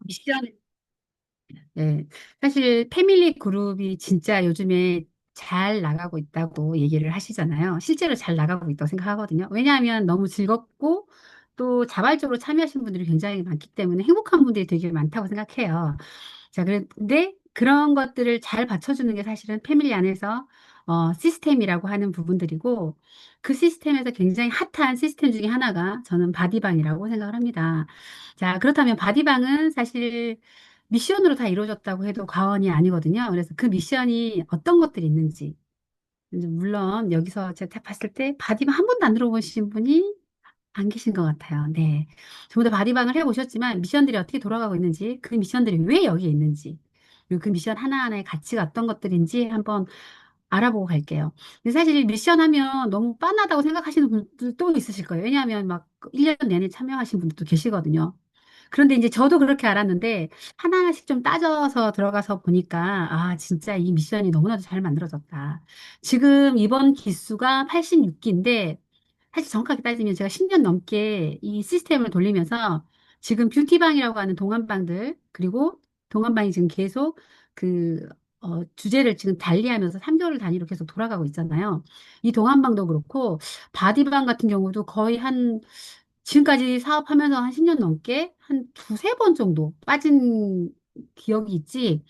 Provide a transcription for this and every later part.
미션, 네. 사실 패밀리 그룹이 진짜 요즘에 잘 나가고 있다고 얘기를 하시잖아요. 실제로 잘 나가고 있다고 생각하거든요. 왜냐하면 너무 즐겁고 또 자발적으로 참여하시는 분들이 굉장히 많기 때문에 행복한 분들이 되게 많다고 생각해요. 자, 그런데 그런 것들을 잘 받쳐주는 게 사실은 패밀리 안에서 시스템이라고 하는 부분들이고 그 시스템에서 굉장히 핫한 시스템 중에 하나가 저는 바디방이라고 생각을 합니다. 자, 그렇다면 바디방은 사실 미션으로 다 이루어졌다고 해도 과언이 아니거든요. 그래서 그 미션이 어떤 것들이 있는지. 이제 물론 여기서 제가 딱 봤을 때 바디방 한 번도 안 들어보신 분이 안 계신 것 같아요. 네. 전부 다 바디방을 해보셨지만 미션들이 어떻게 돌아가고 있는지, 그 미션들이 왜 여기에 있는지, 그리고 그 미션 하나하나의 가치가 어떤 것들인지 한번 알아보고 갈게요. 근데 사실 미션 하면 너무 빤하다고 생각하시는 분들도 있으실 거예요. 왜냐하면 막 1년 내내 참여하신 분들도 계시거든요. 그런데 이제 저도 그렇게 알았는데 하나하나씩 좀 따져서 들어가서 보니까 아, 진짜 이 미션이 너무나도 잘 만들어졌다. 지금 이번 기수가 86기인데 사실 정확하게 따지면 제가 10년 넘게 이 시스템을 돌리면서 지금 뷰티방이라고 하는 동안방들 그리고 동안방이 지금 계속 그 주제를 지금 달리하면서 3개월 단위로 계속 돌아가고 있잖아요. 이 동안방도 그렇고 바디방 같은 경우도 거의 한 지금까지 사업하면서 한 10년 넘게 한 두세 번 정도 빠진 기억이 있지.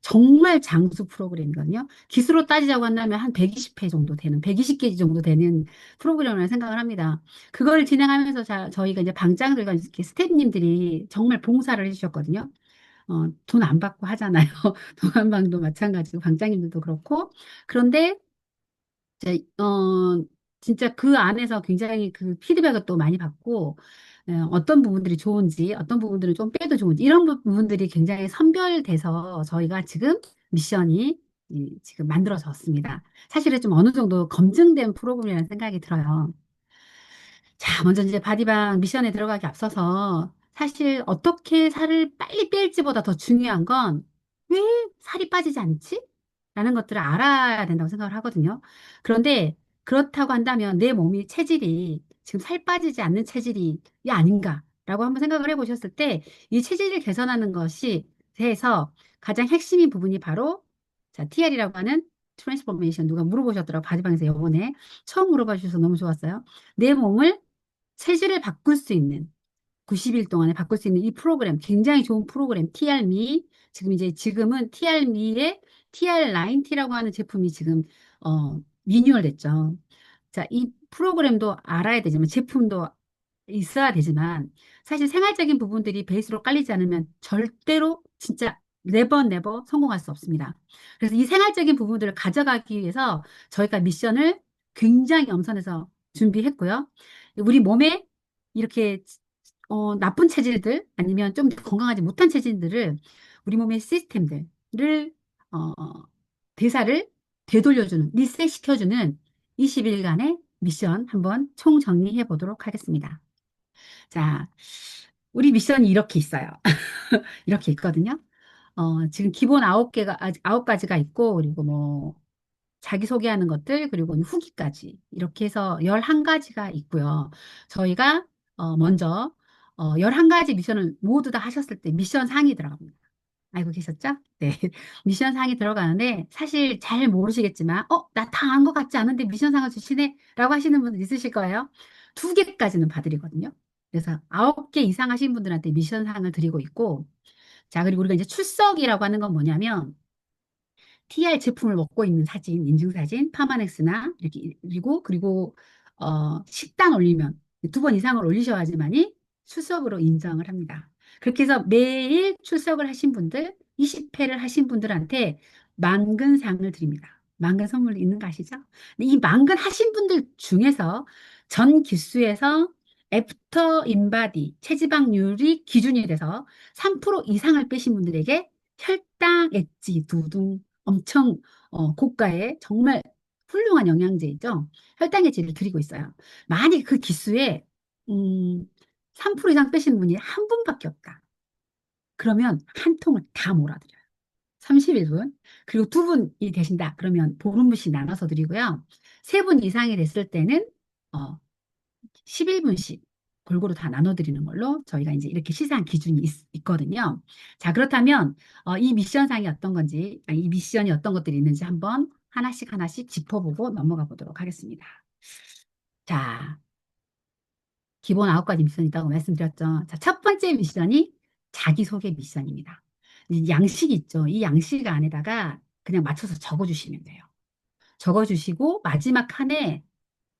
정말 장수 프로그램이거든요. 기수로 따지자고 한다면 한 120회 정도 되는, 120개 정도 되는 프로그램이라고 생각을 합니다. 그걸 진행하면서 저희가 이제 방장들과 이렇게 스태프님들이 정말 봉사를 해주셨거든요. 돈 안 받고 하잖아요. 동안방도 마찬가지고, 방장님들도 그렇고. 그런데 이제, 진짜 그 안에서 굉장히 그 피드백을 또 많이 받고, 어떤 부분들이 좋은지, 어떤 부분들은 좀 빼도 좋은지, 이런 부분들이 굉장히 선별돼서 저희가 지금 미션이 지금 만들어졌습니다. 사실은 좀 어느 정도 검증된 프로그램이라는 생각이 들어요. 자, 먼저 이제 바디방 미션에 들어가기 앞서서 사실 어떻게 살을 빨리 뺄지보다 더 중요한 건 왜 살이 빠지지 않지? 라는 것들을 알아야 된다고 생각을 하거든요. 그런데 그렇다고 한다면 내 몸이 체질이 지금 살 빠지지 않는 체질이 아닌가라고 한번 생각을 해보셨을 때 이 체질을 개선하는 것이 해서 가장 핵심인 부분이 바로 자, TR이라고 하는 트랜스포메이션 누가 물어보셨더라고 바디방에서 요번에 처음 물어봐 주셔서 너무 좋았어요. 내 몸을 체질을 바꿀 수 있는 90일 동안에 바꿀 수 있는 이 프로그램 굉장히 좋은 프로그램 TR미 지금은 TR미의 TR9T라고 하는 제품이 지금 리뉴얼 됐죠. 자, 이 프로그램도 알아야 되지만 제품도 있어야 되지만 사실 생활적인 부분들이 베이스로 깔리지 않으면 절대로 진짜 네버 성공할 수 없습니다. 그래서 이 생활적인 부분들을 가져가기 위해서 저희가 미션을 굉장히 엄선해서 준비했고요. 우리 몸에 이렇게 나쁜 체질들 아니면 좀 건강하지 못한 체질들을 우리 몸의 시스템들을 어, 대사를 되돌려주는 리셋시켜주는 20일간의 미션 한번 총정리해 보도록 하겠습니다. 자, 우리 미션이 이렇게 있어요. 이렇게 있거든요. 지금 기본 9개가, 9가지가 있고, 그리고 뭐, 자기소개하는 것들, 그리고 후기까지. 이렇게 해서 11가지가 있고요. 저희가, 먼저, 11가지 미션을 모두 다 하셨을 때 미션 상이 들어갑니다. 알고 계셨죠? 네. 미션 상이 들어가는데, 사실 잘 모르시겠지만, 나 다 안 것 같지 않은데 미션 상을 주시네? 라고 하시는 분들 있으실 거예요. 2개까지는 봐드리거든요. 그래서 9개 이상 하신 분들한테 미션 상을 드리고 있고, 자, 그리고 우리가 이제 출석이라고 하는 건 뭐냐면, TR 제품을 먹고 있는 사진, 인증사진, 파마넥스나 이렇게 그리고 식단 올리면 2번 이상을 올리셔야지만이 출석으로 인정을 합니다. 그렇게 해서 매일 출석을 하신 분들, 20회를 하신 분들한테 만근상을 드립니다. 만근 선물 있는 거 아시죠? 근데 이 만근 하신 분들 중에서 전 기수에서 애프터 인바디 체지방률이 기준이 돼서 3% 이상을 빼신 분들에게 혈당 엣지 두둥 엄청 고가의 정말 훌륭한 영양제이죠. 혈당의 질을 드리고 있어요. 만약 그 기수에 음, 3% 이상 빼신 분이 한 분밖에 없다. 그러면 한 통을 다 몰아드려요. 31분. 그리고 2분이 되신다. 그러면 보름분씩 나눠서 드리고요. 3분 이상이 됐을 때는 11분씩 골고루 다 나눠드리는 걸로 저희가 이제 이렇게 시상 기준이 있거든요. 자, 그렇다면 이 미션상이 어떤 건지, 아니, 이 미션이 어떤 것들이 있는지 한번 하나씩 하나씩 짚어보고 넘어가 보도록 하겠습니다. 자, 기본 9가지 미션이 있다고 말씀드렸죠. 자, 첫 번째 미션이 자기소개 미션입니다. 이 양식이 있죠. 이 양식 안에다가 그냥 맞춰서 적어주시면 돼요. 적어주시고 마지막 칸에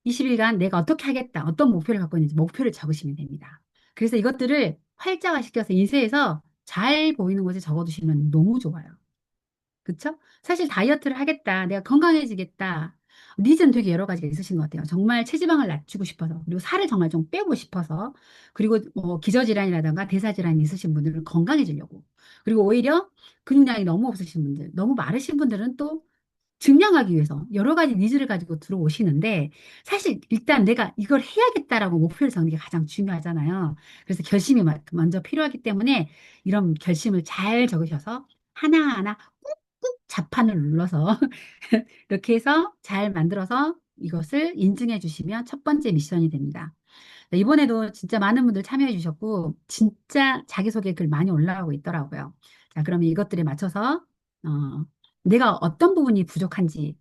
20일간 내가 어떻게 하겠다, 어떤 목표를 갖고 있는지 목표를 적으시면 됩니다. 그래서 이것들을 활자화시켜서 인쇄해서 잘 보이는 곳에 적어두시면 너무 좋아요. 그쵸? 사실 다이어트를 하겠다, 내가 건강해지겠다. 니즈는 되게 여러 가지가 있으신 것 같아요. 정말 체지방을 낮추고 싶어서, 그리고 살을 정말 좀 빼고 싶어서, 그리고 뭐 기저질환이라든가 대사질환이 있으신 분들은 건강해지려고. 그리고 오히려 근육량이 너무 없으신 분들, 너무 마르신 분들은 또 증량하기 위해서 여러 가지 니즈를 가지고 들어오시는데 사실 일단 내가 이걸 해야겠다라고 목표를 정하는 게 가장 중요하잖아요. 그래서 결심이 먼저 필요하기 때문에 이런 결심을 잘 적으셔서 하나하나 꾹꾹 자판을 눌러서 이렇게 해서 잘 만들어서 이것을 인증해 주시면 첫 번째 미션이 됩니다. 네, 이번에도 진짜 많은 분들 참여해 주셨고 진짜 자기소개 글 많이 올라오고 있더라고요. 자, 그러면 이것들에 맞춰서 어, 내가 어떤 부분이 부족한지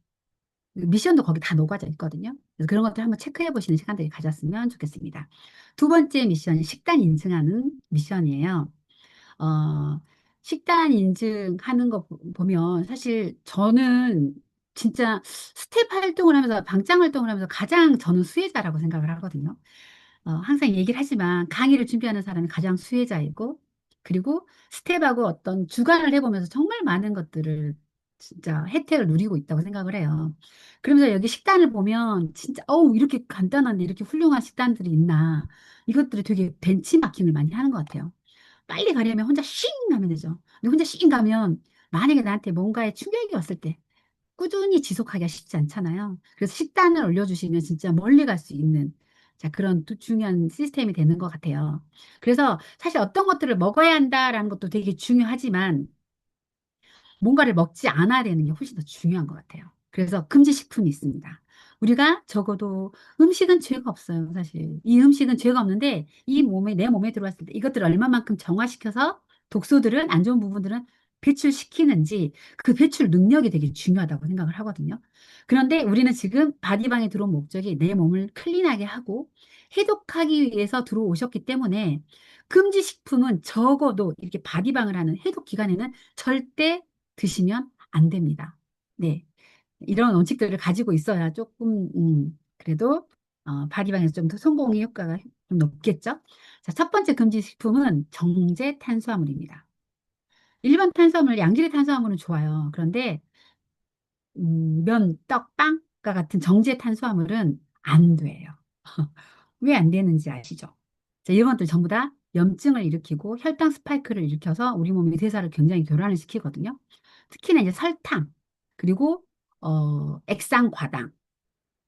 미션도 거기 다 녹아져 있거든요. 그래서 그런 것들 한번 체크해 보시는 시간들이 가졌으면 좋겠습니다. 두 번째 미션이 식단 인증하는 미션이에요. 어, 식단 인증하는 거 보면 사실 저는 진짜 스텝 활동을 하면서 방장 활동을 하면서 가장 저는 수혜자라고 생각을 하거든요. 항상 얘기를 하지만 강의를 준비하는 사람이 가장 수혜자이고, 그리고 스텝하고 어떤 주관을 해보면서 정말 많은 것들을 진짜 혜택을 누리고 있다고 생각을 해요. 그러면서 여기 식단을 보면 진짜, 어우, 이렇게 간단한데 이렇게 훌륭한 식단들이 있나. 이것들이 되게 벤치마킹을 많이 하는 것 같아요. 빨리 가려면 혼자 쉥 가면 되죠. 근데 혼자 쉥 가면 만약에 나한테 뭔가에 충격이 왔을 때 꾸준히 지속하기가 쉽지 않잖아요. 그래서 식단을 올려주시면 진짜 멀리 갈 수 있는 자, 그런 또 중요한 시스템이 되는 것 같아요. 그래서 사실 어떤 것들을 먹어야 한다라는 것도 되게 중요하지만 뭔가를 먹지 않아야 되는 게 훨씬 더 중요한 것 같아요. 그래서 금지식품이 있습니다. 우리가 적어도 음식은 죄가 없어요, 사실. 이 음식은 죄가 없는데 이 몸에, 내 몸에 들어왔을 때 이것들을 얼마만큼 정화시켜서 독소들은, 안 좋은 부분들은 배출시키는지 그 배출 능력이 되게 중요하다고 생각을 하거든요. 그런데 우리는 지금 바디방에 들어온 목적이 내 몸을 클린하게 하고 해독하기 위해서 들어오셨기 때문에 금지식품은 적어도 이렇게 바디방을 하는 해독 기간에는 절대 드시면 안 됩니다. 네. 이런 원칙들을 가지고 있어야 조금, 그래도, 바디방에서 좀 더 성공의 효과가 좀 높겠죠? 자, 첫 번째 금지 식품은 정제 탄수화물입니다. 일반 탄수화물, 양질의 탄수화물은 좋아요. 그런데, 면, 떡, 빵과 같은 정제 탄수화물은 안 돼요. 왜 안 되는지 아시죠? 자, 이런 것들 전부 다 염증을 일으키고 혈당 스파이크를 일으켜서 우리 몸의 대사를 굉장히 교란을 시키거든요. 특히나 이제 설탕, 그리고 액상과당,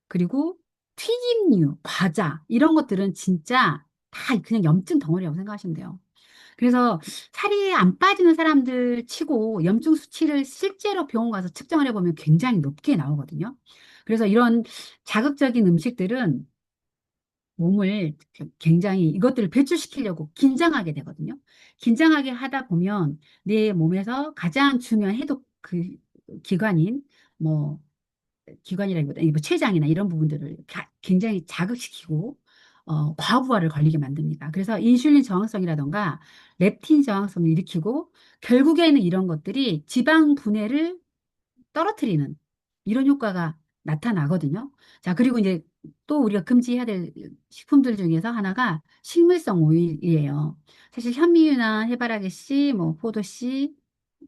그리고 튀김류, 과자 이런 것들은 진짜 다 그냥 염증 덩어리라고 생각하시면 돼요. 그래서 살이 안 빠지는 사람들 치고 염증 수치를 실제로 병원 가서 측정을 해보면 굉장히 높게 나오거든요. 그래서 이런 자극적인 음식들은 몸을 굉장히 이것들을 배출시키려고 긴장하게 되거든요. 긴장하게 하다 보면 내 몸에서 가장 중요한 해독 그 기관인 뭐 기관이라기보다 뭐 췌장이나 이런 부분들을 굉장히 자극시키고 과부하를 걸리게 만듭니다. 그래서 인슐린 저항성이라던가 렙틴 저항성을 일으키고 결국에는 이런 것들이 지방 분해를 떨어뜨리는 이런 효과가 나타나거든요. 자, 그리고 이제 또 우리가 금지해야 될 식품들 중에서 하나가 식물성 오일이에요. 사실 현미유나 해바라기 씨, 뭐 포도 씨,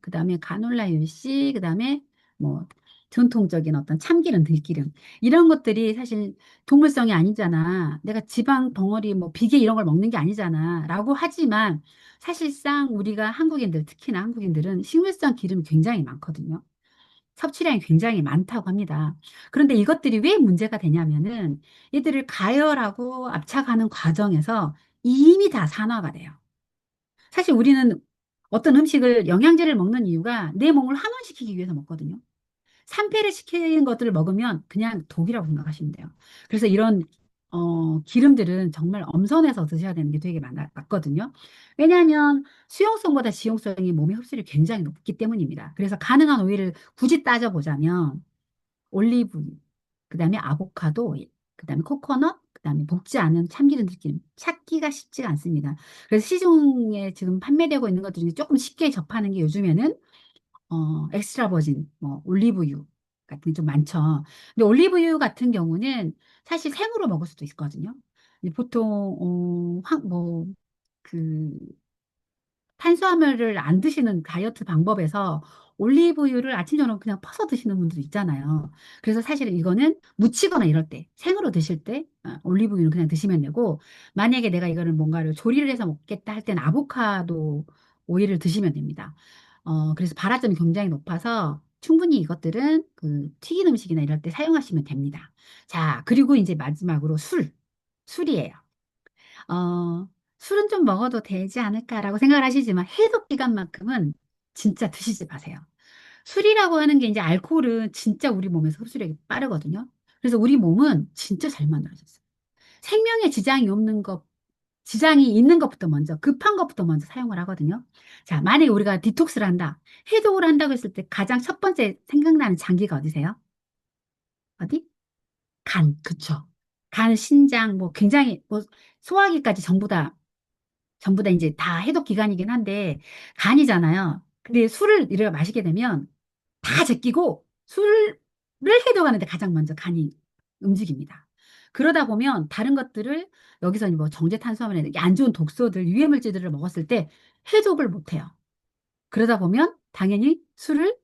그다음에 가놀라유 씨, 그다음에 뭐 전통적인 어떤 참기름, 들기름 이런 것들이 사실 동물성이 아니잖아. 내가 지방 덩어리 뭐 비계 이런 걸 먹는 게 아니잖아라고 하지만 사실상 우리가 한국인들 특히나 한국인들은 식물성 기름이 굉장히 많거든요. 섭취량이 굉장히 많다고 합니다. 그런데 이것들이 왜 문제가 되냐면은 얘들을 가열하고 압착하는 과정에서 이미 다 산화가 돼요. 사실 우리는 어떤 음식을 영양제를 먹는 이유가 내 몸을 환원시키기 위해서 먹거든요. 산패를 시키는 것들을 먹으면 그냥 독이라고 생각하시면 돼요. 그래서 이런 기름들은 정말 엄선해서 드셔야 되는 게 되게 맞거든요. 왜냐하면 수용성보다 지용성이 몸의 흡수율이 굉장히 높기 때문입니다. 그래서 가능한 오일을 굳이 따져보자면 올리브유, 그다음에 아보카도 오일, 그다음에 코코넛, 그다음에 볶지 않은 참기름 들기름 찾기가 쉽지가 않습니다. 그래서 시중에 지금 판매되고 있는 것들 중에 조금 쉽게 접하는 게 요즘에는 엑스트라 버진, 뭐, 올리브유 같은 게 좀 많죠. 근데 올리브유 같은 경우는 사실 생으로 먹을 수도 있거든요. 근데 보통, 그, 탄수화물을 안 드시는 다이어트 방법에서 올리브유를 아침, 저녁 그냥 퍼서 드시는 분들도 있잖아요. 그래서 사실 이거는 무치거나 이럴 때, 생으로 드실 때, 올리브유는 그냥 드시면 되고, 만약에 내가 이거를 뭔가를 조리를 해서 먹겠다 할 때는 아보카도 오일을 드시면 됩니다. 그래서 발화점이 굉장히 높아서 충분히 이것들은 그 튀긴 음식이나 이럴 때 사용하시면 됩니다. 자, 그리고 이제 마지막으로 술이에요. 어, 술은 좀 먹어도 되지 않을까라고 생각을 하시지만 해독 기간만큼은 진짜 드시지 마세요. 술이라고 하는 게 이제 알코올은 진짜 우리 몸에서 흡수력이 빠르거든요. 그래서 우리 몸은 진짜 잘 만들어졌어요. 생명에 지장이 있는 것부터 먼저, 급한 것부터 먼저 사용을 하거든요. 자, 만약에 우리가 디톡스를 한다, 해독을 한다고 했을 때 가장 첫 번째 생각나는 장기가 어디세요? 어디? 간, 그쵸. 간, 신장, 뭐 굉장히, 뭐 소화기까지 전부 다 이제 다 해독 기간이긴 한데 간이잖아요. 근데 술을 이래 마시게 되면 다 제끼고 술을 해독하는데 가장 먼저 간이 움직입니다. 그러다 보면 다른 것들을 여기서 뭐 정제 탄수화물이나 안 좋은 독소들, 유해 물질들을 먹었을 때 해독을 못 해요. 그러다 보면 당연히 술을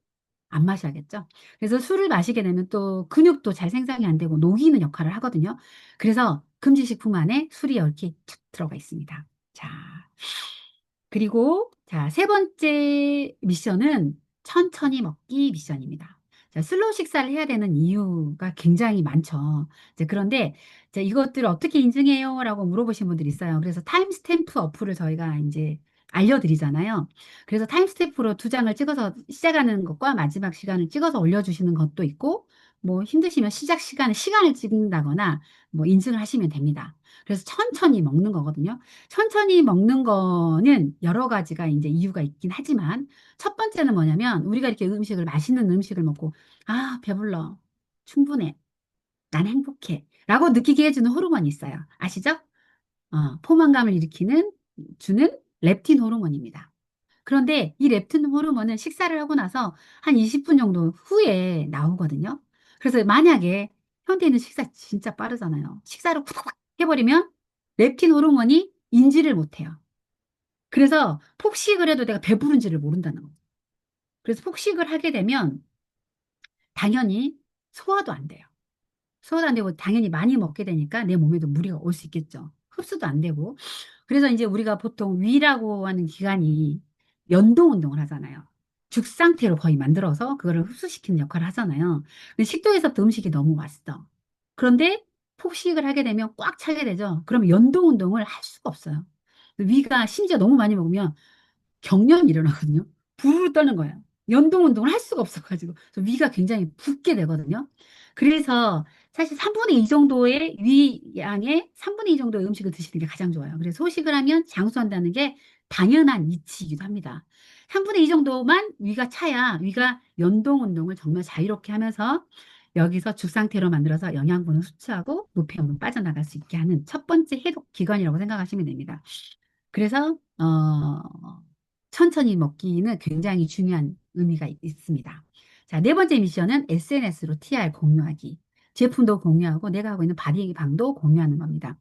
안 마셔야겠죠. 그래서 술을 마시게 되면 또 근육도 잘 생성이 안 되고 녹이는 역할을 하거든요. 그래서 금지식품 안에 술이 이렇게 툭 들어가 있습니다. 자, 그리고 자, 세 번째 미션은 천천히 먹기 미션입니다. 자, 슬로우 식사를 해야 되는 이유가 굉장히 많죠. 이제 그런데 이제 이것들을 어떻게 인증해요? 라고 물어보신 분들이 있어요. 그래서 타임스탬프 어플을 저희가 이제 알려드리잖아요. 그래서 타임스탬프로 두 장을 찍어서 시작하는 것과 마지막 시간을 찍어서 올려주시는 것도 있고, 뭐 힘드시면 시간을 찍는다거나 뭐 인증을 하시면 됩니다. 그래서 천천히 먹는 거거든요. 천천히 먹는 거는 여러 가지가 이제 이유가 있긴 하지만 첫 번째는 뭐냐면 우리가 이렇게 맛있는 음식을 먹고 아, 배불러. 충분해. 난 행복해. 라고 느끼게 해주는 호르몬이 있어요. 아시죠? 포만감을 주는 렙틴 호르몬입니다. 그런데 이 렙틴 호르몬은 식사를 하고 나서 한 20분 정도 후에 나오거든요. 그래서 만약에 현대인은 식사 진짜 빠르잖아요. 식사를 쿡 해버리면 렙틴 호르몬이 인지를 못해요. 그래서 폭식을 해도 내가 배부른지를 모른다는 거예요. 그래서 폭식을 하게 되면 당연히 소화도 안 돼요. 소화도 안 되고 당연히 많이 먹게 되니까 내 몸에도 무리가 올 수 있겠죠. 흡수도 안 되고. 그래서 이제 우리가 보통 위라고 하는 기관이 연동 운동을 하잖아요. 죽 상태로 거의 만들어서 그거를 흡수시키는 역할을 하잖아요. 근데 식도에서부터 음식이 너무 왔어. 그런데 폭식을 하게 되면 꽉 차게 되죠. 그러면 연동 운동을 할 수가 없어요. 위가 심지어 너무 많이 먹으면 경련이 일어나거든요. 부르르 떠는 거예요. 연동 운동을 할 수가 없어가지고. 그래서 위가 굉장히 붓게 되거든요. 그래서 사실 3분의 2 정도의 위 양의 3분의 2 정도의 음식을 드시는 게 가장 좋아요. 그래서 소식을 하면 장수한다는 게 당연한 이치이기도 합니다. 3분의 2 정도만 위가 차야 위가 연동 운동을 정말 자유롭게 하면서 여기서 죽 상태로 만들어서 영양분을 섭취하고 노폐물을 빠져나갈 수 있게 하는 첫 번째 해독 기관이라고 생각하시면 됩니다. 그래서 천천히 먹기는 굉장히 중요한 의미가 있습니다. 자, 네 번째 미션은 SNS로 TR 공유하기. 제품도 공유하고 내가 하고 있는 바디방도 공유하는 겁니다.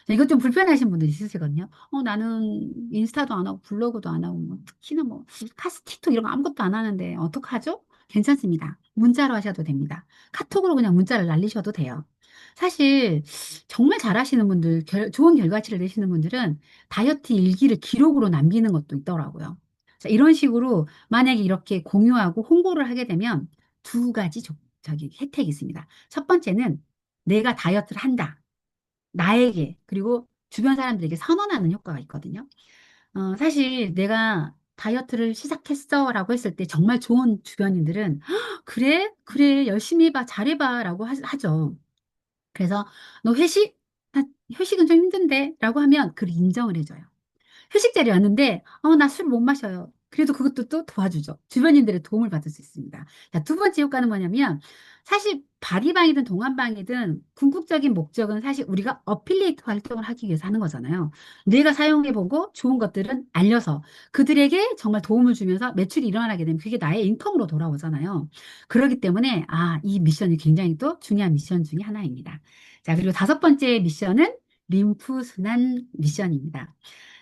자, 이것 좀 불편하신 분들 있으시거든요. 나는 인스타도 안 하고 블로그도 안 하고 뭐 특히나 뭐 카스틱톡 이런 거 아무것도 안 하는데 어떡하죠? 괜찮습니다. 문자로 하셔도 됩니다. 카톡으로 그냥 문자를 날리셔도 돼요. 사실 정말 잘하시는 분들, 좋은 결과치를 내시는 분들은 다이어트 일기를 기록으로 남기는 것도 있더라고요. 자, 이런 식으로 만약에 이렇게 공유하고 홍보를 하게 되면 두 가지 저기 혜택이 있습니다. 첫 번째는 내가 다이어트를 한다. 나에게, 그리고 주변 사람들에게 선언하는 효과가 있거든요. 사실 내가 다이어트를 시작했어 라고 했을 때 정말 좋은 주변인들은 그래? 그래, 열심히 해봐, 잘해봐 라고 하죠. 그래서 너 회식? 나 휴식은 좀 힘든데? 라고 하면 그를 인정을 해줘요. 회식 자리에 왔는데, 나 술 못 마셔요. 그래도 그것도 또 도와주죠. 주변인들의 도움을 받을 수 있습니다. 자, 두 번째 효과는 뭐냐면, 사실 바리방이든 동안방이든 궁극적인 목적은 사실 우리가 어필리에이트 활동을 하기 위해서 하는 거잖아요. 내가 사용해보고 좋은 것들은 알려서 그들에게 정말 도움을 주면서 매출이 일어나게 되면 그게 나의 인컴으로 돌아오잖아요. 그렇기 때문에, 이 미션이 굉장히 또 중요한 미션 중에 하나입니다. 자, 그리고 다섯 번째 미션은 림프순환 미션입니다.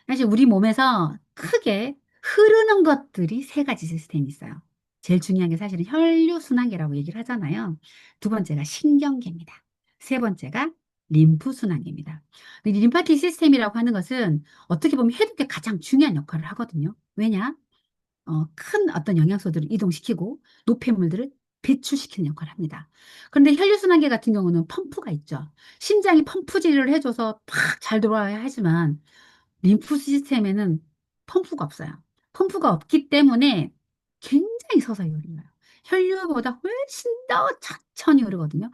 사실 우리 몸에서 크게 흐르는 것들이 세 가지 시스템이 있어요. 제일 중요한 게 사실은 혈류순환계라고 얘기를 하잖아요. 두 번째가 신경계입니다. 세 번째가 림프순환계입니다. 이 림파틱 시스템이라고 하는 것은 어떻게 보면 해독에 가장 중요한 역할을 하거든요. 왜냐? 큰 어떤 영양소들을 이동시키고 노폐물들을 배출시키는 역할을 합니다. 그런데 혈류순환계 같은 경우는 펌프가 있죠. 심장이 펌프질을 해줘서 팍 잘 돌아야 하지만 림프 시스템에는 펌프가 없어요. 펌프가 없기 때문에 굉장히 서서히 흐르요. 혈류보다 훨씬 더 천천히 흐르거든요.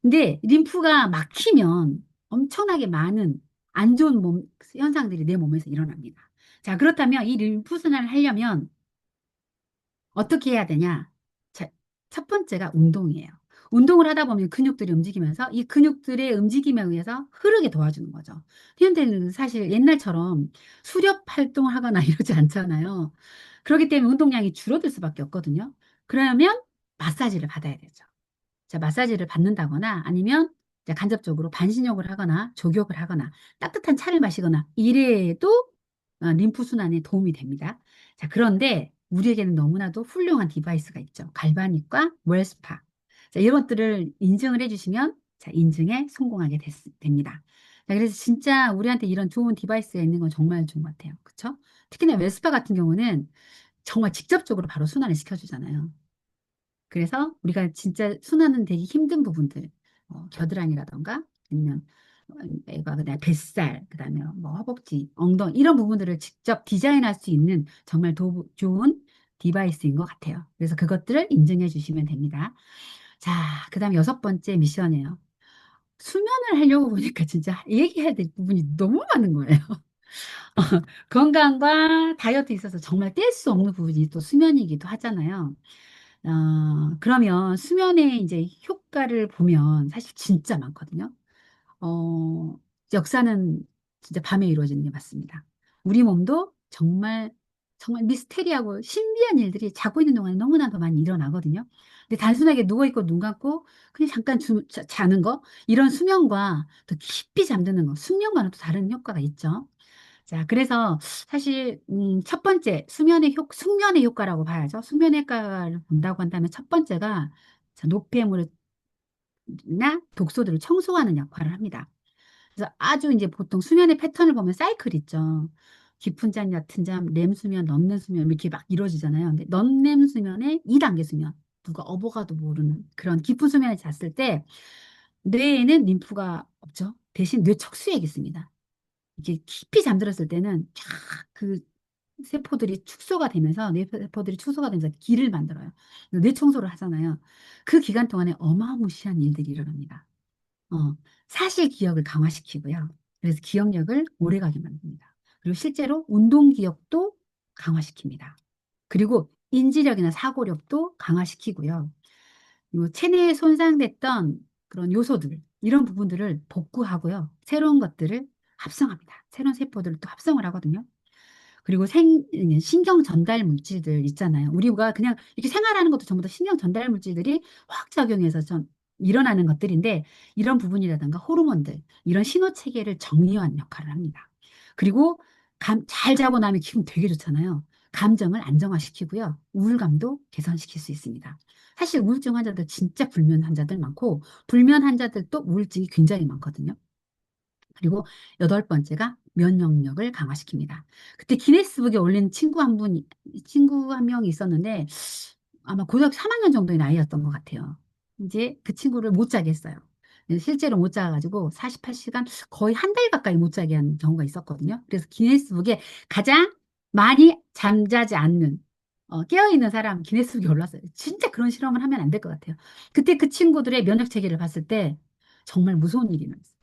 근데 림프가 막히면 엄청나게 많은 안 좋은 현상들이 내 몸에서 일어납니다. 자, 그렇다면 이 림프 순환을 하려면 어떻게 해야 되냐? 자, 첫 번째가 운동이에요. 운동을 하다 보면 근육들이 움직이면서 이 근육들의 움직임에 의해서 흐르게 도와주는 거죠. 현대는 사실 옛날처럼 수렵 활동을 하거나 이러지 않잖아요. 그렇기 때문에 운동량이 줄어들 수밖에 없거든요. 그러면 마사지를 받아야 되죠. 자, 마사지를 받는다거나 아니면 이제 간접적으로 반신욕을 하거나 족욕을 하거나 따뜻한 차를 마시거나 이래도 림프순환에 도움이 됩니다. 자, 그런데 우리에게는 너무나도 훌륭한 디바이스가 있죠. 갈바닉과 웰스파. 자, 이런 것들을 인증을 해주시면 자, 인증에 성공하게 됩니다. 자, 그래서 진짜 우리한테 이런 좋은 디바이스가 있는 건 정말 좋은 것 같아요. 그렇죠? 특히나 웰스파 같은 경우는 정말 직접적으로 바로 순환을 시켜주잖아요. 그래서 우리가 진짜 순환은 되기 힘든 부분들, 겨드랑이라던가 아니면 애가 그다음 뱃살, 그다음에 뭐 허벅지, 엉덩이 이런 부분들을 직접 디자인할 수 있는 정말 좋은 디바이스인 것 같아요. 그래서 그것들을 인증해 주시면 됩니다. 자, 그다음 여섯 번째 미션이에요. 수면을 하려고 보니까 진짜 얘기해야 될 부분이 너무 많은 거예요. 건강과 다이어트 있어서 정말 뗄 수 없는 부분이 또 수면이기도 하잖아요. 그러면 수면의 이제 효과를 보면 사실 진짜 많거든요. 어, 역사는 진짜 밤에 이루어지는 게 맞습니다. 우리 몸도 정말 미스테리하고 신비한 일들이 자고 있는 동안에 너무나도 많이 일어나거든요. 근데 단순하게 누워있고 눈 감고 그냥 잠깐 자는 거, 이런 수면과 더 깊이 잠드는 거, 숙면과는 또 다른 효과가 있죠. 자, 그래서 사실 첫 번째 숙면의 효과라고 봐야죠. 숙면의 효과를 본다고 한다면 첫 번째가 자, 노폐물이나 독소들을 청소하는 역할을 합니다. 그래서 아주 이제 보통 수면의 패턴을 보면 사이클 있죠. 깊은 잠, 얕은 잠, 렘 수면, 넌렘 수면 이렇게 막 이루어지잖아요. 근데 넌렘 수면의 2단계 수면. 누가 어버가도 모르는 그런 깊은 수면에 잤을 때 뇌에는 림프가 없죠. 대신 뇌 척수액이 있습니다. 이게 깊이 잠들었을 때는 쫙 그 세포들이 축소가 되면서 뇌세포들이 축소가 되면서 기를 만들어요. 뇌 청소를 하잖아요. 그 기간 동안에 어마무시한 일들이 일어납니다. 어, 사실 기억을 강화시키고요. 그래서 기억력을 오래가게 만듭니다. 그리고 실제로 운동 기억도 강화시킵니다. 그리고 인지력이나 사고력도 강화시키고요. 그리고 체내에 손상됐던 그런 요소들, 이런 부분들을 복구하고요. 새로운 것들을 합성합니다. 새로운 세포들을 또 합성을 하거든요. 그리고 신경 전달 물질들 있잖아요. 우리가 그냥 이렇게 생활하는 것도 전부 다 신경 전달 물질들이 화학작용해서 좀 일어나는 것들인데 이런 부분이라든가 호르몬들, 이런 신호 체계를 정리하는 역할을 합니다. 그리고 잘 자고 나면 기분 되게 좋잖아요. 감정을 안정화시키고요. 우울감도 개선시킬 수 있습니다. 사실 우울증 환자들 진짜 불면 환자들 많고 불면 환자들도 우울증이 굉장히 많거든요. 그리고 여덟 번째가 면역력을 강화시킵니다. 그때 기네스북에 올린 친구 한 명이 있었는데 아마 고등학교 3학년 정도의 나이였던 것 같아요. 이제 그 친구를 못 자게 했어요. 실제로 못 자가지고 48시간 거의 한 달 가까이 못 자게 한 경우가 있었거든요. 그래서 기네스북에 가장 많이 잠자지 않는 깨어있는 사람 기네스북에 올랐어요. 진짜 그런 실험을 하면 안 될 것 같아요. 그때 그 친구들의 면역 체계를 봤을 때 정말 무서운 일이 일어났어요.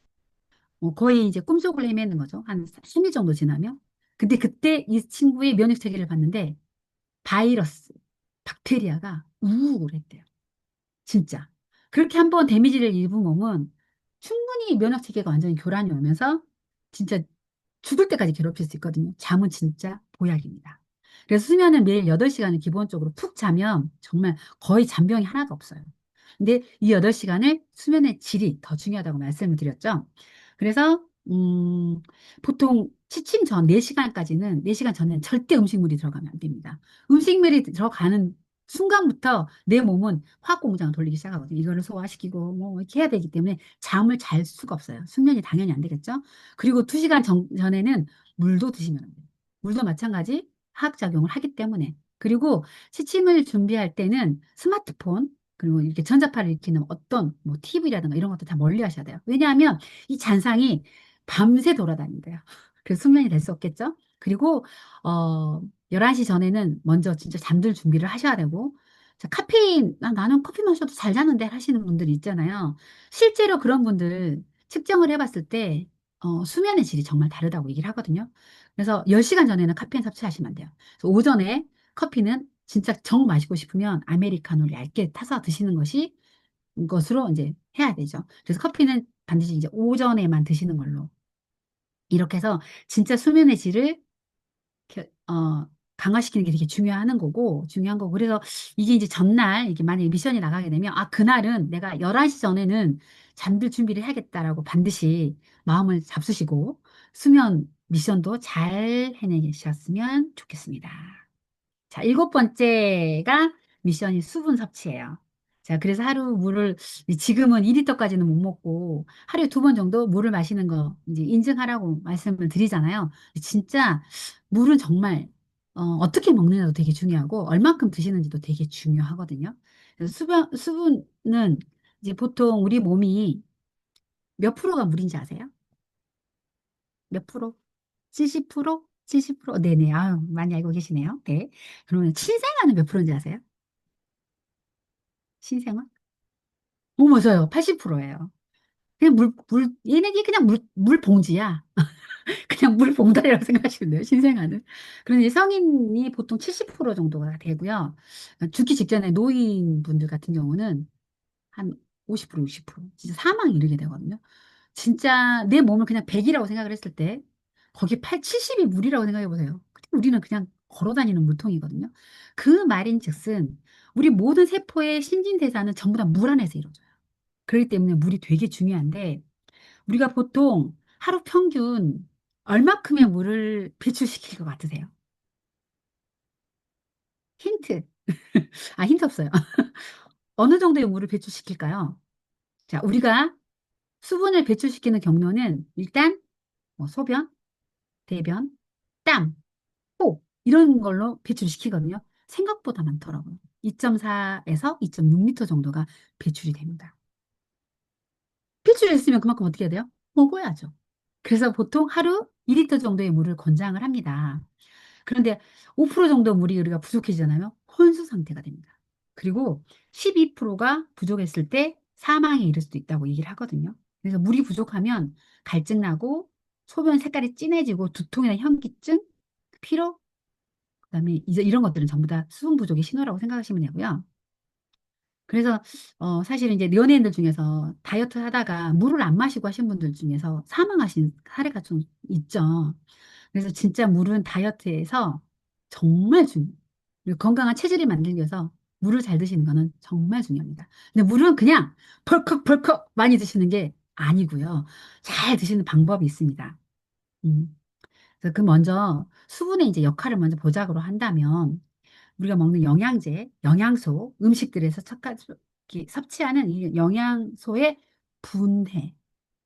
거의 이제 꿈속을 헤매는 거죠. 한 3일 정도 지나면. 근데 그때 이 친구의 면역 체계를 봤는데 바이러스, 박테리아가 우우를 했대요. 진짜. 그렇게 한번 데미지를 입은 몸은 충분히 면역 체계가 완전히 교란이 오면서 진짜 죽을 때까지 괴롭힐 수 있거든요. 잠은 진짜 보약입니다. 그래서 수면은 매일 8시간을 기본적으로 푹 자면 정말 거의 잔병이 하나도 없어요. 근데 이 8시간을 수면의 질이 더 중요하다고 말씀을 드렸죠. 그래서 보통 취침 전 4시간까지는 4시간 전에는 절대 음식물이 들어가면 안 됩니다. 음식물이 들어가는 순간부터 내 몸은 화학 공장을 돌리기 시작하거든요. 이거를 소화시키고 뭐 이렇게 해야 되기 때문에 잠을 잘 수가 없어요. 숙면이 당연히 안 되겠죠. 그리고 2시간 전에는 물도 드시면 안 돼요. 물도 마찬가지 화학작용을 하기 때문에. 그리고 시침을 준비할 때는 스마트폰, 그리고 이렇게 전자파를 일으키는 어떤 뭐 TV라든가 이런 것도 다 멀리 하셔야 돼요. 왜냐하면 이 잔상이 밤새 돌아다닌대요. 그래서 숙면이 될 수 없겠죠. 그리고 어 11시 전에는 먼저 진짜 잠들 준비를 하셔야 되고 자, 카페인 나는 커피 마셔도 잘 자는데 하시는 분들이 있잖아요. 실제로 그런 분들 측정을 해봤을 때 수면의 질이 정말 다르다고 얘기를 하거든요. 그래서 10시간 전에는 카페인 섭취하시면 안 돼요. 그래서 오전에 커피는 진짜 정 마시고 싶으면 아메리카노를 얇게 타서 드시는 것으로 이제 해야 되죠. 그래서 커피는 반드시 이제 오전에만 드시는 걸로. 이렇게 해서 진짜 수면의 질을 이렇게, 강화시키는 게 되게 중요한 거고. 그래서 이게 이제 전날, 이게 만약에 미션이 나가게 되면, 아, 그날은 내가 11시 전에는 잠들 준비를 해야겠다라고 반드시 마음을 잡수시고, 수면 미션도 잘 해내셨으면 좋겠습니다. 자, 7번째가 미션이 수분 섭취예요. 자, 그래서 하루 물을 지금은 2리터까지는 못 먹고 하루에 2번 정도 물을 마시는 거 이제 인증하라고 말씀을 드리잖아요. 진짜 물은 정말 떻게 먹느냐도 되게 중요하고 얼만큼 드시는지도 되게 중요하거든요. 그래서 수분은 이제 보통 우리 몸이 몇 프로가 물인지 아세요? 몇 프로? 70%? 70%? 네네. 아유, 많이 알고 계시네요. 네. 그러면 신생아는 몇 프로인지 아세요? 신생아? 오, 맞아요. 80%예요. 그냥 얘네들이 그냥 물 봉지야. 그냥 물 봉다리라고 생각하시면 돼요, 신생아는. 그런데 성인이 보통 70% 정도가 되고요. 죽기 직전에 노인분들 같은 경우는 한 50%, 60%. 진짜 사망에 이르게 되거든요. 진짜 내 몸을 그냥 100이라고 생각을 했을 때, 거기 70이 물이라고 생각해 보세요. 근데 우리는 그냥 걸어 다니는 물통이거든요. 그 말인 즉슨, 우리 모든 세포의 신진대사는 전부 다 물 안에서 이루어져요. 그렇기 때문에 물이 되게 중요한데 우리가 보통 하루 평균 얼마큼의 물을 배출시킬 것 같으세요? 힌트. 아, 힌트 없어요. 어느 정도의 물을 배출시킬까요? 자, 우리가 수분을 배출시키는 경로는 일단 뭐 소변, 대변, 땀, 코 이런 걸로 배출시키거든요. 생각보다 많더라고요. 2.4에서 2.6리터 정도가 배출이 됩니다. 배출했으면 그만큼 어떻게 해야 돼요? 먹어야죠. 그래서 보통 하루 2리터 정도의 물을 권장을 합니다. 그런데 5% 정도 물이 우리가 부족해지잖아요. 혼수 상태가 됩니다. 그리고 12%가 부족했을 때 사망에 이를 수도 있다고 얘기를 하거든요. 그래서 물이 부족하면 갈증 나고 소변 색깔이 진해지고 두통이나 현기증, 피로, 그다음에 이제 이런 것들은 전부 다 수분 부족의 신호라고 생각하시면 되고요. 그래서 사실은 이제 연예인들 중에서 다이어트 하다가 물을 안 마시고 하신 분들 중에서 사망하신 사례가 좀 있죠. 그래서 진짜 물은 다이어트에서 정말 중요해요. 그리고 건강한 체질을 만들기 위해서 물을 잘 드시는 거는 정말 중요합니다. 근데 물은 그냥 벌컥벌컥 많이 드시는 게 아니고요. 잘 드시는 방법이 있습니다. 음. 그래서 그 먼저 수분의 이제 역할을 먼저 보자고로 한다면 우리가 먹는 영양제, 영양소, 음식들에서 섭취하는 이 영양소의 분해,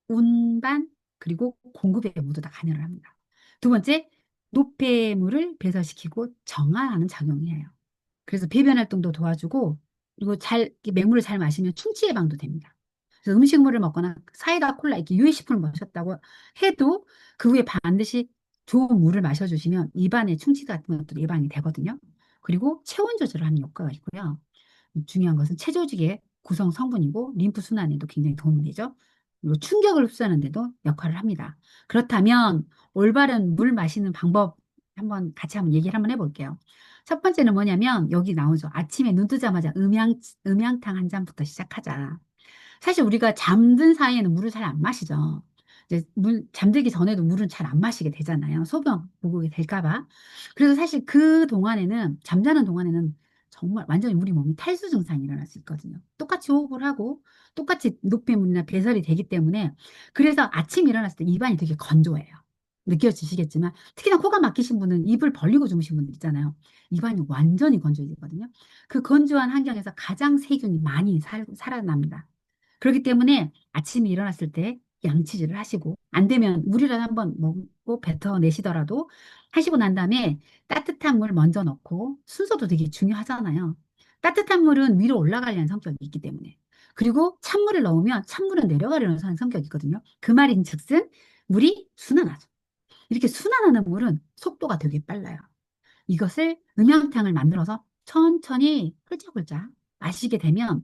운반, 그리고 공급에 모두 다 관여를 합니다. 두 번째, 노폐물을 배설시키고 정화하는 작용이 에요. 그래서 배변 활동도 도와주고, 그리고 이렇게 맹물을 잘 마시면 충치 예방도 됩니다. 그래서 음식물을 먹거나 사이다, 콜라, 이렇게 유해식품을 마셨다고 해도 그 후에 반드시 좋은 물을 마셔주시면 입안의 충치 같은 것도 예방이 되거든요. 그리고 체온 조절을 하는 효과가 있고요. 중요한 것은 체조직의 구성 성분이고 림프 순환에도 굉장히 도움이 되죠. 그리고 충격을 흡수하는데도 역할을 합니다. 그렇다면 올바른 물 마시는 방법 한번 얘기를 한번 해볼게요. 첫 번째는 뭐냐면 여기 나오죠. 아침에 눈 뜨자마자 음양탕 한 잔부터 시작하자. 사실 우리가 잠든 사이에는 물을 잘 안 마시죠. 이제 잠들기 전에도 물은 잘 안 마시게 되잖아요. 소변 보고게 될까 봐. 그래서 사실 그 동안에는, 잠자는 동안에는 정말 완전히 우리 몸이 탈수 증상이 일어날 수 있거든요. 똑같이 호흡을 하고 똑같이 노폐물이나 배설이 되기 때문에 그래서 아침에 일어났을 때 입안이 되게 건조해요. 느껴지시겠지만 특히나 코가 막히신 분은 입을 벌리고 주무신 분들 있잖아요. 입안이 완전히 건조해지거든요. 그 건조한 환경에서 가장 세균이 많이 살아납니다. 그렇기 때문에 아침에 일어났을 때 양치질을 하시고 안 되면 물이라도 한번 먹고 뱉어내시더라도 하시고 난 다음에 따뜻한 물 먼저 넣고 순서도 되게 중요하잖아요. 따뜻한 물은 위로 올라가려는 성격이 있기 때문에 그리고 찬물을 넣으면 찬물은 내려가려는 성격이 있거든요. 그 말인즉슨 물이 순환하죠. 이렇게 순환하는 물은 속도가 되게 빨라요. 이것을 음양탕을 만들어서 천천히 홀짝홀짝 마시게 되면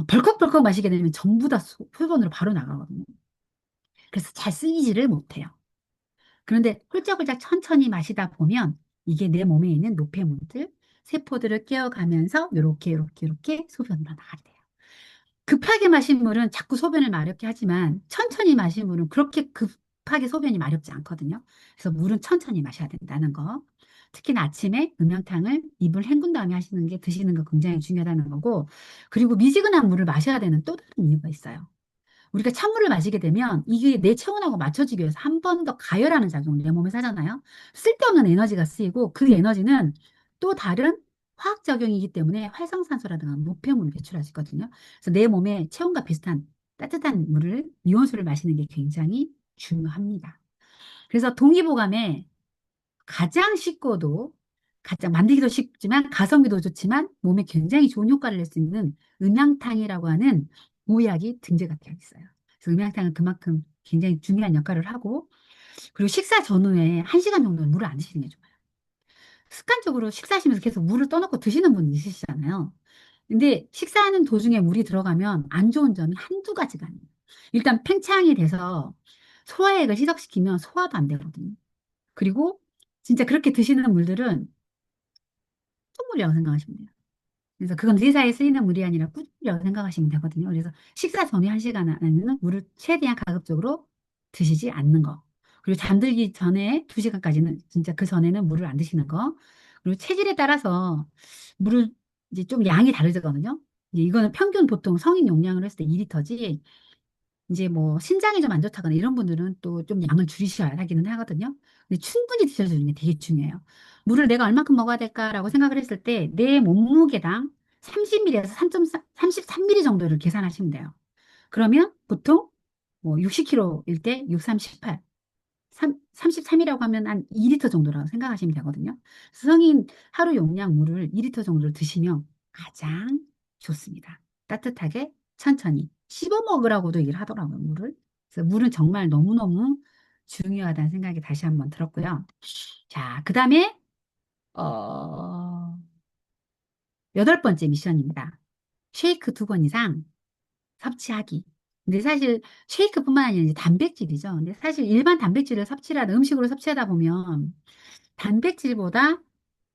벌컥벌컥 마시게 되면 전부 다 소변으로 바로 나가거든요. 그래서 잘 쓰이지를 못해요. 그런데 홀짝홀짝 천천히 마시다 보면 이게 내 몸에 있는 노폐물들, 세포들을 깨어가면서 요렇게 소변으로 나가게 돼요. 급하게 마신 물은 자꾸 소변을 마렵게 하지만 천천히 마신 물은 그렇게 급하게 소변이 마렵지 않거든요. 그래서 물은 천천히 마셔야 된다는 거. 특히나 아침에 음양탕을 입을 헹군 다음에 드시는 거 굉장히 중요하다는 거고, 그리고 미지근한 물을 마셔야 되는 또 다른 이유가 있어요. 우리가 찬물을 마시게 되면 이게 내 체온하고 맞춰지기 위해서 한 번 더 가열하는 작용을 내 몸에 하잖아요. 쓸데없는 에너지가 쓰이고 그 에너지는 또 다른 화학작용이기 때문에 활성산소라든가 노폐물을 배출할 수 있거든요. 그래서 내 몸에 체온과 비슷한 따뜻한 물을, 이온수를 마시는 게 굉장히 중요합니다. 그래서 동의보감에 가장 쉽고도 가장 만들기도 쉽지만 가성비도 좋지만 몸에 굉장히 좋은 효과를 낼 수 있는 음양탕이라고 하는 보약이 등재가 되어 있어요. 그래서 음양탕은 그만큼 굉장히 중요한 역할을 하고 그리고 식사 전후에 1시간 정도는 물을 안 드시는 게 좋아요. 습관적으로 식사하시면서 계속 물을 떠놓고 드시는 분 있으시잖아요. 근데 식사하는 도중에 물이 들어가면 안 좋은 점이 한두 가지가 아니에요. 일단 팽창이 돼서 소화액을 희석시키면 소화도 안 되거든요. 그리고 진짜 그렇게 드시는 물들은 콧물이라고 생각하시면 돼요. 그래서 그건 의사에 쓰이는 물이 아니라 꿀이라고 생각하시면 되거든요. 그래서 식사 전에 1시간 안에는 물을 최대한 가급적으로 드시지 않는 거. 그리고 잠들기 전에 2시간까지는 진짜 그 전에는 물을 안 드시는 거. 그리고 체질에 따라서 물을 이제 좀 양이 다르거든요. 이제 이거는 평균 보통 성인 용량으로 했을 때 2리터지 이제 뭐 신장이 좀 안 좋다거나 이런 분들은 또 좀 양을 줄이셔야 하기는 하거든요. 근데 충분히 드셔주는 게 되게 중요해요. 물을 내가 얼마큼 먹어야 될까라고 생각을 했을 때 내 몸무게당 30ml에서 33ml 정도를 계산하시면 돼요. 그러면 보통 뭐 60kg일 때 6, 3, 18, 33이라고 하면 한 2리터 정도라고 생각하시면 되거든요. 성인 하루 용량 물을 2리터 정도를 드시면 가장 좋습니다. 따뜻하게 천천히 씹어 먹으라고도 얘기를 하더라고요, 물을. 그래서 물은 정말 너무너무 중요하다는 생각이 다시 한번 들었고요. 자, 그 다음에, 어, 8번째 미션입니다. 쉐이크 2번 이상 섭취하기. 근데 사실 쉐이크뿐만 아니라 이제 단백질이죠. 근데 사실 일반 단백질을 음식으로 섭취하다 보면 단백질보다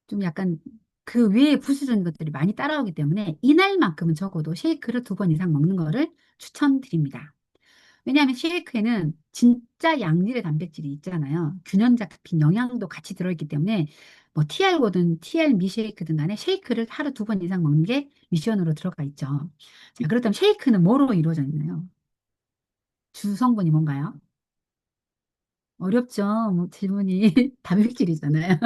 좀 약간 그 외에 부수적인 것들이 많이 따라오기 때문에 이날만큼은 적어도 쉐이크를 2번 이상 먹는 거를 추천드립니다. 왜냐하면 쉐이크에는 진짜 양질의 단백질이 있잖아요. 균형 잡힌 영양도 같이 들어있기 때문에 뭐 TR고든 TR 미쉐이크든 간에 쉐이크를 하루 2번 이상 먹는 게 미션으로 들어가 있죠. 자, 그렇다면 쉐이크는 뭐로 이루어져 있나요? 주 성분이 뭔가요? 어렵죠. 뭐 질문이 단백질이잖아요.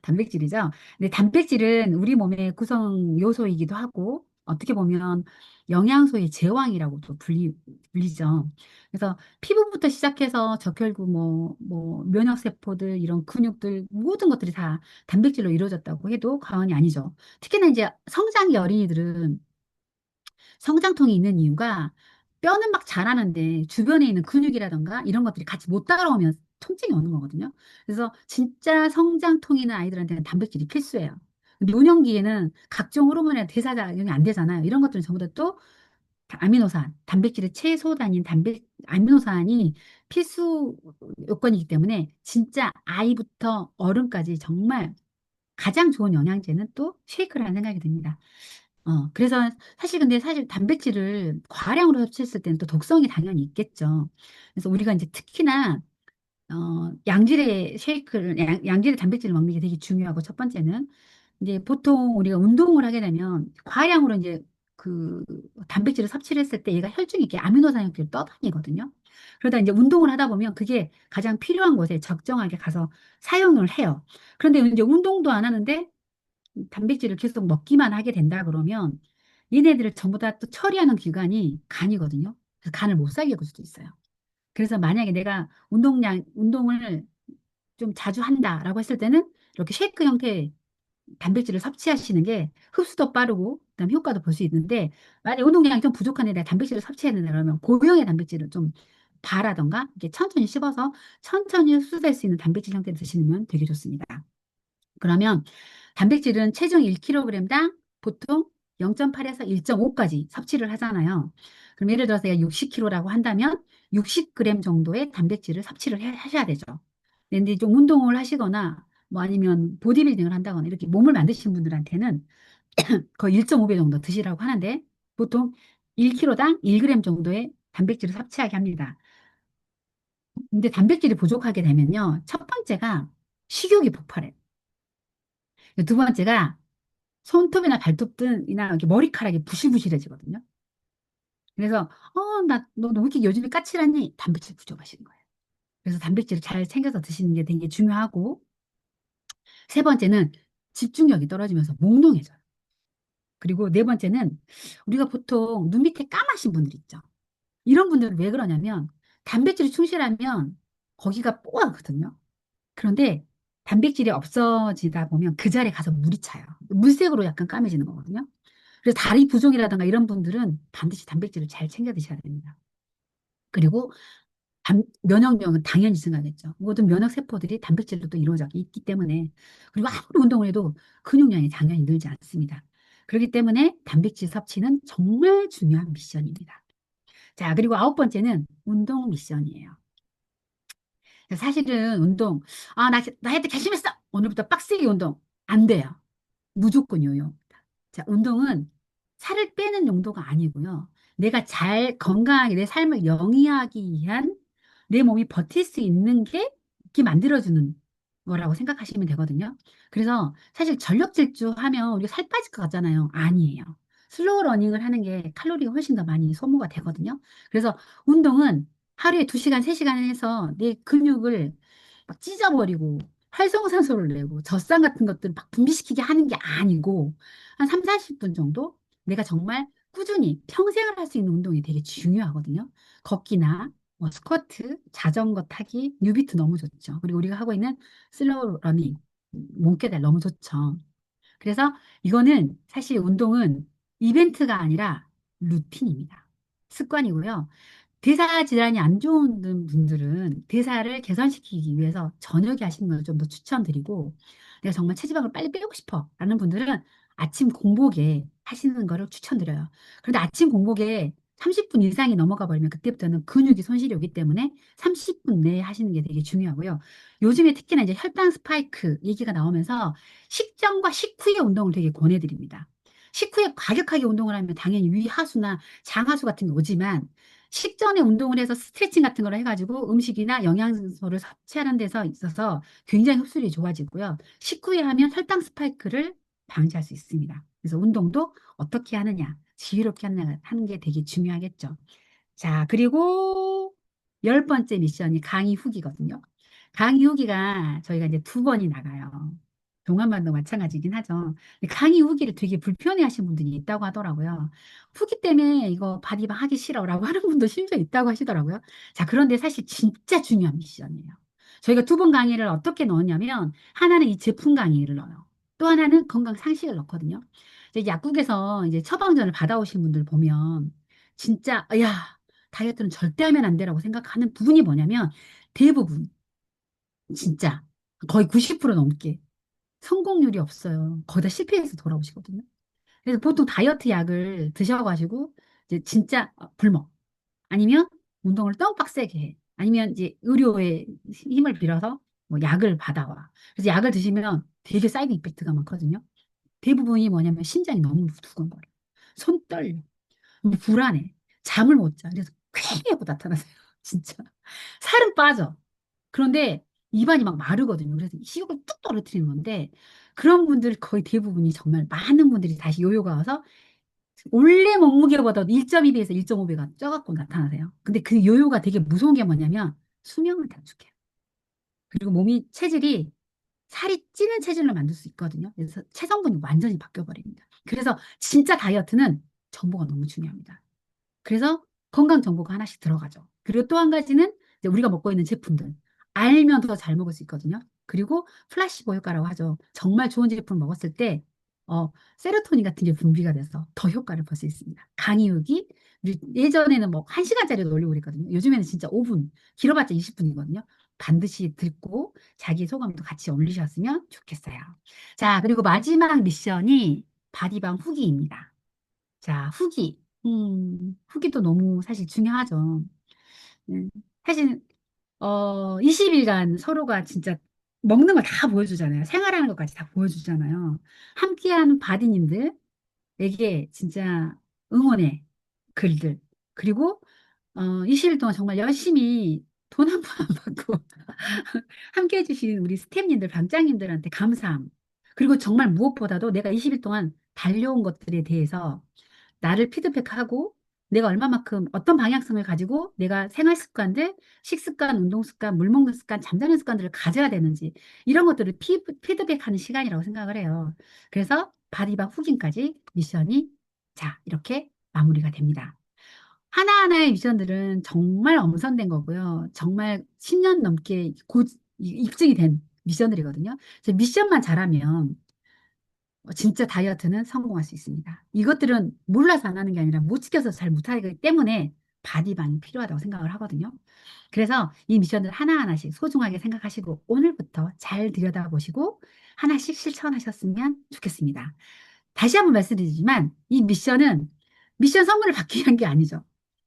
단백질이죠. 근데 단백질은 우리 몸의 구성 요소이기도 하고 어떻게 보면 영양소의 제왕이라고도 불리죠. 그래서 피부부터 시작해서 적혈구 뭐 면역세포들 이런 근육들 모든 것들이 다 단백질로 이루어졌다고 해도 과언이 아니죠. 특히나 이제 성장기 어린이들은 성장통이 있는 이유가 뼈는 막 자라는데 주변에 있는 근육이라던가 이런 것들이 같이 못 따라오면 통증이 오는 거거든요. 그래서 진짜 성장통 있는 아이들한테는 단백질이 필수예요. 근데 노년기에는 각종 호르몬의 대사작용이 안 되잖아요. 이런 것들은 전부 다또 아미노산, 단백질의 최소 단위인 아미노산이 필수 요건이기 때문에 진짜 아이부터 어른까지 정말 가장 좋은 영양제는 또 쉐이크라는 생각이 듭니다. 그래서 사실 단백질을 과량으로 섭취했을 때는 또 독성이 당연히 있겠죠. 그래서 우리가 이제 특히나 양질의 양질의 단백질을 먹는 게 되게 중요하고, 첫 번째는 이제 보통 우리가 운동을 하게 되면 과량으로 이제 그 단백질을 섭취를 했을 때 얘가 혈중에 이렇게 아미노산 형태로 떠다니거든요. 그러다 이제 운동을 하다 보면 그게 가장 필요한 곳에 적정하게 가서 사용을 해요. 그런데 이제 운동도 안 하는데 단백질을 계속 먹기만 하게 된다 그러면 얘네들을 전부 다 또 처리하는 기관이 간이거든요. 그래서 간을 못 살게 할 수도 있어요. 그래서 만약에 내가 운동을 좀 자주 한다라고 했을 때는 이렇게 쉐이크 형태의 단백질을 섭취하시는 게 흡수도 빠르고 그다음 효과도 볼 수 있는데, 만약에 운동량이 좀 부족한데 내가 단백질을 섭취해야 된다 그러면 고용의 단백질을 좀 바라던가 이렇게 천천히 씹어서 천천히 흡수될 수 있는 단백질 형태를 드시면 되게 좋습니다. 그러면 단백질은 체중 1kg당 보통 0.8에서 1.5까지 섭취를 하잖아요. 그럼 예를 들어서 내가 60kg라고 한다면 60g 정도의 단백질을 섭취를 하셔야 되죠. 근데 좀 운동을 하시거나 뭐 아니면 보디빌딩을 한다거나 이렇게 몸을 만드신 분들한테는 거의 1.5배 정도 드시라고 하는데, 보통 1kg당 1g 정도의 단백질을 섭취하게 합니다. 근데 단백질이 부족하게 되면요. 첫 번째가 식욕이 폭발해요. 두 번째가 손톱이나 발톱이나 이렇게 머리카락이 부실부실해지거든요. 그래서 너 왜 이렇게 요즘에 까칠하니? 단백질 부족하신 거예요. 그래서 단백질을 잘 챙겨서 드시는 게 되게 중요하고, 세 번째는 집중력이 떨어지면서 몽롱해져요. 그리고 네 번째는 우리가 보통 눈 밑에 까마신 분들 있죠. 이런 분들은 왜 그러냐면 단백질이 충실하면 거기가 뽀얗거든요. 그런데 단백질이 없어지다 보면 그 자리에 가서 물이 차요. 물색으로 약간 까매지는 거거든요. 그래서 다리 부종이라든가 이런 분들은 반드시 단백질을 잘 챙겨 드셔야 됩니다. 그리고 면역력은 당연히 증가하겠죠. 모든 면역 세포들이 단백질로 또 이루어져 있기 때문에, 그리고 아무리 운동을 해도 근육량이 당연히 늘지 않습니다. 그렇기 때문에 단백질 섭취는 정말 중요한 미션입니다. 자, 그리고 아홉 번째는 운동 미션이에요. 사실은 나한테 결심했어! 오늘부터 빡세게 운동. 안 돼요. 무조건 요요. 자, 운동은 살을 빼는 용도가 아니고요. 내가 잘 건강하게 내 삶을 영위하기 위한 내 몸이 버틸 수 있는 게 이렇게 만들어주는 거라고 생각하시면 되거든요. 그래서 사실 전력 질주하면 우리가 살 빠질 것 같잖아요. 아니에요. 슬로우 러닝을 하는 게 칼로리가 훨씬 더 많이 소모가 되거든요. 그래서 운동은 하루에 2시간, 3시간 해서 내 근육을 막 찢어버리고 활성산소를 내고 젖산 같은 것들을 막 분비시키게 하는 게 아니고, 한 3, 40분 정도 내가 정말 꾸준히 평생을 할 수 있는 운동이 되게 중요하거든요. 걷기나 뭐 스쿼트, 자전거 타기, 뉴비트 너무 좋죠. 그리고 우리가 하고 있는 슬로우 러닝, 몸깨달 너무 좋죠. 그래서 이거는 사실 운동은 이벤트가 아니라 루틴입니다. 습관이고요. 대사 질환이 안 좋은 분들은 대사를 개선시키기 위해서 저녁에 하시는 걸 좀 더 추천드리고, 내가 정말 체지방을 빨리 빼고 싶어 라는 분들은 아침 공복에 하시는 거를 추천드려요. 그런데 아침 공복에 30분 이상이 넘어가 버리면 그때부터는 근육이 손실이 오기 때문에 30분 내에 하시는 게 되게 중요하고요. 요즘에 특히나 이제 혈당 스파이크 얘기가 나오면서 식전과 식후의 운동을 되게 권해드립니다. 식후에 과격하게 운동을 하면 당연히 위하수나 장하수 같은 게 오지만, 식전에 운동을 해서 스트레칭 같은 걸 해가지고 음식이나 영양소를 섭취하는 데서 있어서 굉장히 흡수율이 좋아지고요. 식후에 하면 혈당 스파이크를 방지할 수 있습니다. 그래서 운동도 어떻게 하느냐, 지혜롭게 하는 게 되게 중요하겠죠. 자, 그리고 열 번째 미션이 강의 후기거든요. 강의 후기가 저희가 이제 2번이 나가요. 동안반도 마찬가지긴 하죠. 근데 강의 후기를 되게 불편해 하시는 분들이 있다고 하더라고요. 후기 때문에 이거 바디방 하기 싫어라고 하는 분도 심지어 있다고 하시더라고요. 자, 그런데 사실 진짜 중요한 미션이에요. 저희가 2번 강의를 어떻게 넣었냐면, 하나는 이 제품 강의를 넣어요. 또 하나는 건강 상식을 넣거든요. 이제 약국에서 이제 처방전을 받아오신 분들 보면 진짜 야, 다이어트는 절대 하면 안 되라고 생각하는 부분이 뭐냐면, 대부분 진짜 거의 90% 넘게 성공률이 없어요. 거의 다 실패해서 돌아오시거든요. 그래서 보통 다이어트 약을 드셔가지고 이제 진짜 굶어. 아니면 운동을 너무 빡세게 해. 아니면 이제 의료의 힘을 빌어서 뭐 약을 받아와. 그래서 약을 드시면 되게 사이드 이펙트가 많거든요. 대부분이 뭐냐면 심장이 너무 두근거려. 손 떨려. 불안해. 잠을 못 자. 그래서 쾌히 하고 나타나세요. 진짜. 살은 빠져. 그런데 입안이 막 마르거든요. 그래서 식욕을 뚝 떨어뜨리는 건데 그런 분들 거의 대부분이 정말 많은 분들이 다시 요요가 와서 원래 몸무게보다 1.2배에서 1.5배가 쪄갖고 나타나세요. 근데 그 요요가 되게 무서운 게 뭐냐면 수명을 단축해요. 그리고 몸이 체질이 살이 찌는 체질로 만들 수 있거든요. 그래서 체성분이 완전히 바뀌어버립니다. 그래서 진짜 다이어트는 정보가 너무 중요합니다. 그래서 건강 정보가 하나씩 들어가죠. 그리고 또 한 가지는 이제 우리가 먹고 있는 제품들. 알면 더 잘 먹을 수 있거든요. 그리고 플라시보 효과라고 하죠. 정말 좋은 제품 먹었을 때, 세로토닌 같은 게 분비가 돼서 더 효과를 볼 수 있습니다. 강의육이 예전에는 뭐 1시간짜리도 올리고 그랬거든요. 요즘에는 진짜 5분, 길어봤자 20분이거든요. 반드시 듣고 자기 소감도 같이 올리셨으면 좋겠어요. 자, 그리고 마지막 미션이 바디방 후기입니다. 자, 후기. 후기도 너무 사실 중요하죠. 음, 사실, 20일간 서로가 진짜 먹는 걸 다 보여주잖아요. 생활하는 것까지 다 보여주잖아요. 함께하는 바디님들에게 진짜 응원의 글들. 그리고, 20일 동안 정말 열심히 돈 한 푼 안 받고 함께 해주신 우리 스태프님들, 방장님들한테 감사함. 그리고 정말 무엇보다도 내가 20일 동안 달려온 것들에 대해서 나를 피드백하고 내가 얼마만큼 어떤 방향성을 가지고 내가 생활 습관들, 식습관, 운동 습관, 물 먹는 습관, 잠자는 습관들을 가져야 되는지 이런 것들을 피드백하는 시간이라고 생각을 해요. 그래서 바디바 후긴까지 미션이 자, 이렇게 마무리가 됩니다. 하나하나의 미션들은 정말 엄선된 거고요. 정말 10년 넘게 입증이 된 미션들이거든요. 그래서 미션만 잘하면 진짜 다이어트는 성공할 수 있습니다. 이것들은 몰라서 안 하는 게 아니라 못 지켜서 잘 못하기 때문에 바디반이 필요하다고 생각을 하거든요. 그래서 이 미션을 하나하나씩 소중하게 생각하시고 오늘부터 잘 들여다보시고 하나씩 실천하셨으면 좋겠습니다. 다시 한번 말씀드리지만 이 미션은 미션 선물을 받기 위한 게 아니죠.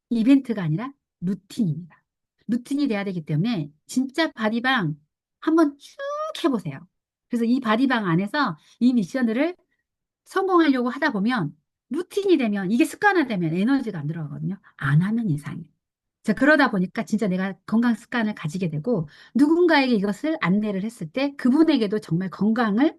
이벤트가 아니라 루틴입니다. 루틴이 돼야 되기 때문에 진짜 바디방 한번 쭉 해보세요. 그래서 이 바디방 안에서 이 미션들을 성공하려고 하다 보면 루틴이 되면 이게 습관화되면 에너지가 안 들어가거든요. 안 하면 이상해요. 자, 그러다 보니까 진짜 내가 건강 습관을 가지게 되고 누군가에게 이것을 안내를 했을 때 그분에게도 정말 건강을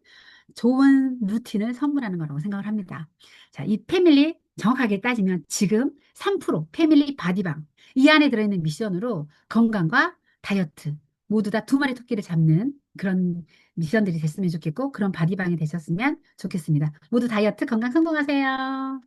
좋은 루틴을 선물하는 거라고 생각을 합니다. 자, 이 패밀리 정확하게 따지면 지금 3% 패밀리 바디방 이 안에 들어있는 미션으로 건강과 다이어트 모두 다 두 마리 토끼를 잡는 그런 미션들이 됐으면 좋겠고 그런 바디방이 되셨으면 좋겠습니다. 모두 다이어트 건강 성공하세요.